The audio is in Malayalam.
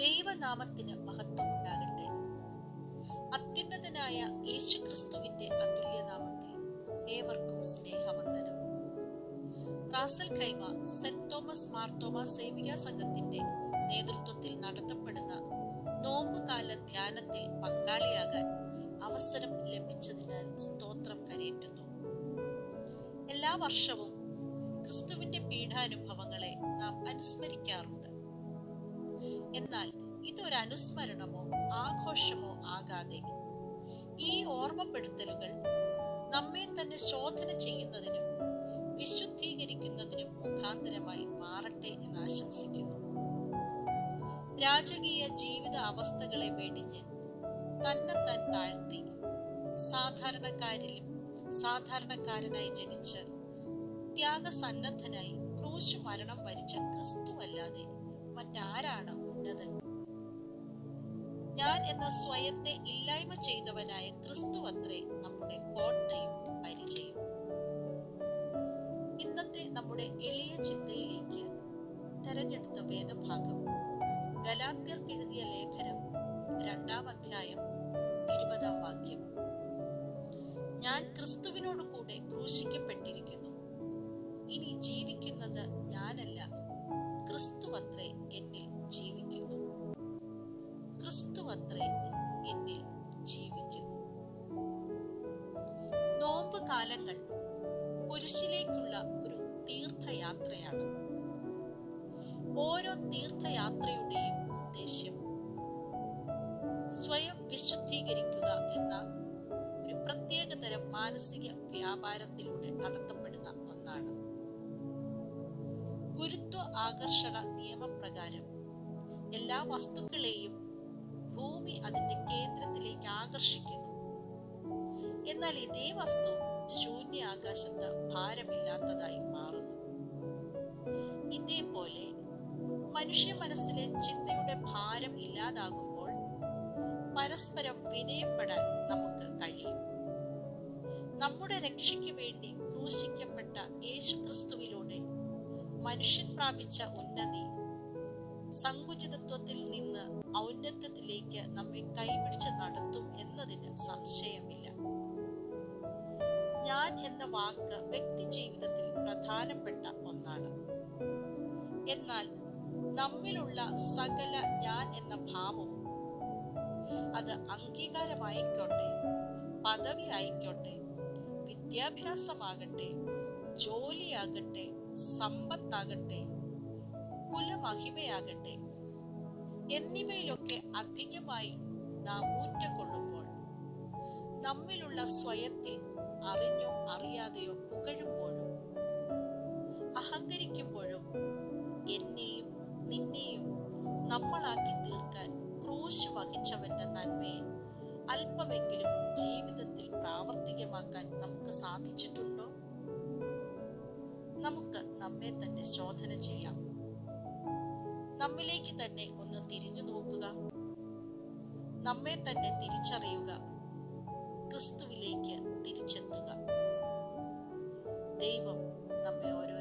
ദൈവനാമത്തിന് മഹത്വം ഉണ്ടാകട്ടെ. അത്യുന്നതനായ യേശുക്രിസ്തുവിന്റെ അതുല്യനാമത്തിൽ ഏവർക്കും സ്നേഹവന്ദനം. Ras al Khaimah saint Thomas Marthoma സേവിക സംഘത്തിന്റെ നേതൃത്വത്തിൽ നടത്തപ്പെടുന്ന നോമ്പുകാല ധ്യാനത്തിൽ പങ്കാളിയാകാൻ അവസരം ലഭിച്ചതിനാൽ സ്തോത്രം കരയേറ്റുന്നു. എല്ലാ വർഷവും ക്രിസ്തുവിന്റെ പീഡാനുഭവങ്ങളെ നാം അനുസ്മരിക്കാറുണ്ട്. എന്നാൽ ഇതൊരു അനുസ്മരണമോ ആഘോഷമോ ആകാതെ ഈ ഓർമ്മപ്പെടുത്തലുകൾ നമ്മെ തന്നെ ശോധന ചെയ്യുന്നതിനും വിശുദ്ധീകരിക്കുന്നതിനും മുഖാന്തരമായി മാറട്ടെ എന്ന് ആശംസിക്കുന്നു. രാജകീയ ജീവിത അവസ്ഥകളെ വെടിഞ്ഞ് തന്നെത്താൻ താഴ്ത്തി സാധാരണക്കാരിലും സാധാരണക്കാരനായി ജനിച്ച് ത്യാഗസന്നദ്ധനായി ക്രൂശ് മരണം വരിച്ച ക്രിസ്തുവല്ലാതെ മറ്റാരാണ് ഉന്നതൻ? ഞാൻ എന്ന സ്വയത്തെ ഇല്ലായ്മ ചെയ്തവനായ ക്രിസ്തുവത്രേ നമ്മുടെ കോട്ടയും പരിചയം. ഇന്നത്തെ നമ്മുടെ എളിയ ചിന്തയിലേക്ക് തെരഞ്ഞെടുത്ത വേദഭാഗം ഗലാത്യർക്ക് എഴുതിയ ലേഖനം 2-ാം അധ്യായം 20-ാം വാക്യം. ഞാൻ ക്രിസ്തുവിനോട് കൂടെ ക്രൂശിക്കപ്പെട്ടിരിക്കുന്നു. ഇനി ജീവിക്കുന്നത് ഞാനല്ല, ക്രിസ്തുവത്രേ എന്നിൽ ജീവിക്കുന്നു. ക്രിസ്തുവത്രേ എന്നിൽ ജീവിക്കുന്നു. നോമ്പ് കാലങ്ങൾ കുരിശിലേക്കുള്ള ഒരു തീർത്ഥയാത്രയാണ്. ഓരോ തീർത്ഥയാത്രയുടെയും ഉദ്ദേശ്യം സ്വയം വിശുദ്ധീകരിക്കുക എന്ന ഒരു പ്രത്യേകതരം മാനസിക വ്യാപാരത്തിലൂടെ നടത്തപ്പെടുന്ന ഒന്നാണ്. ഗുരുത്വ ആകർഷണ നിയമപ്രകാരം എല്ലാ വസ്തുക്കളെയും ഭൂമി അതിന്റെ കേന്ദ്രത്തിലേക്ക് ആകർഷിക്കുന്നു. എന്നാൽ ഇതേ വസ്തു ശൂന്യ ആകാശത്ത് ഭാരമില്ലാത്തതായി മാറുന്നു. ഇതേപോലെ മനുഷ്യ മനസ്സിലെ ചിന്തയുടെ ഭാരം ഇല്ലാതാകുമ്പോൾ പരസ്പരം വിനയപ്പെടാൻ നമുക്ക് കഴിയും. നമ്മുടെ രക്ഷയ്ക്ക് വേണ്ടി ക്രൂശിക്കപ്പെട്ട യേശുക്രിസ്തുവിലൂടെ മനുഷ്യൻ പ്രാപിച്ച ഉന്നതി സങ്കുചിതത്വത്തിൽ നിന്ന് ഔന്നത്യത്തിലേക്ക് നമ്മെ കൈപിടിച്ച് നടത്തും എന്നതിന് സംശയമില്ല. ഞാൻ എന്ന വാക്ക് വ്യക്തി ജീവിതത്തിൽ പ്രധാനപ്പെട്ട ഒന്നാണ്. എന്നാൽ നമ്മിലുള്ള സകല ഞാൻ എന്ന ഭാവവും, അത് അംഗീകാരമായിക്കോട്ടെ, പദവി ആയിക്കോട്ടെ, വിദ്യാഭ്യാസമാകട്ടെ, ജോലിയാകട്ടെ, സമ്പത്താകട്ടെ, കുലമഹിമയാകട്ടെ എന്നിവയിലൊക്കെ അധികമായി നാം ഊറ്റം കൊള്ളുമ്പോൾ, നമ്മിലുള്ള സ്വയത്തിൽ അറിഞ്ഞോ അറിയാതെയോ പുകഴുമ്പോഴും അഹങ്കരിക്കുമ്പോഴും എന്നെയും നിന്നെയും നമ്മളാക്കി തീർക്കാൻ ക്രൂശ് വഹിച്ചവന്റെ നന്മയെ അല്പമെങ്കിലും ജീവിതത്തിൽ പ്രാവർത്തികമാക്കാൻ നമുക്ക് സാധിച്ചിട്ടുണ്ടോ? നമുക്ക് നമ്മെ തന്നെ ശോധന ചെയ്യാം. നമ്മിലേക്ക് തന്നെ ഒന്ന് തിരിഞ്ഞു നോക്കുക. നമ്മെ തന്നെ തിരിച്ചറിയുക. ക്രിസ്തുവിലേക്ക് തിരിച്ചെത്തുക. ദൈവം നമ്മെ ഓരോ